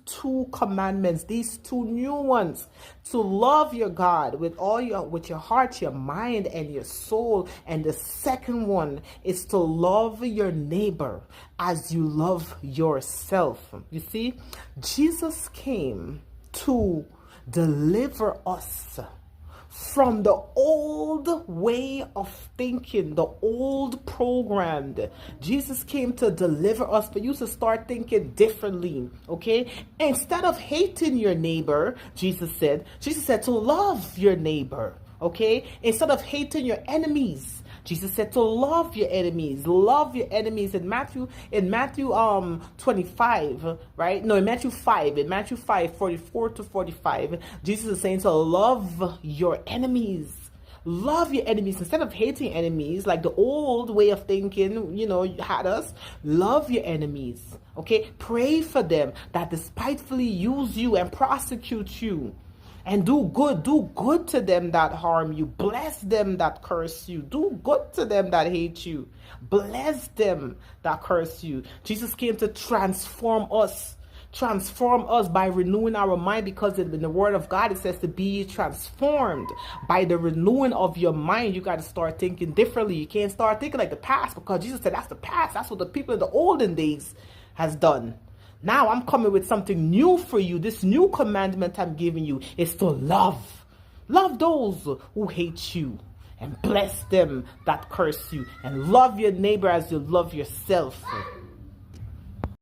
two commandments, these two new ones, to love your God with with your heart, your mind, and your soul. And the second one is to love your neighbor as you love yourself. You see, Jesus came to deliver us from the old way of thinking, the old programmed. Jesus came to deliver us for you to start thinking differently, okay? Instead of hating your neighbor, Jesus said to love your neighbor, okay? Instead of hating your enemies, Jesus said to love your enemies. Love your enemies. In Matthew 25, right? No, in Matthew 5, 44 to 45, Jesus is saying to love your enemies. Love your enemies instead of hating enemies like the old way of thinking, had us. Love your enemies, okay? Pray for them that despitefully use you and prosecute you. And do good to them that harm you. Bless them that curse you. Do good to them that hate you. Bless them that curse you. Jesus came to transform us by renewing our mind, because in the word of God it says to be transformed by the renewing of your mind. You got to start thinking differently. You can't start thinking like the past, because Jesus said that's the past. That's what the people in the olden days has done. Now I'm coming with something new for you. This new commandment I'm giving you is to love. Love those who hate you and bless them that curse you, and love your neighbor as you love yourself.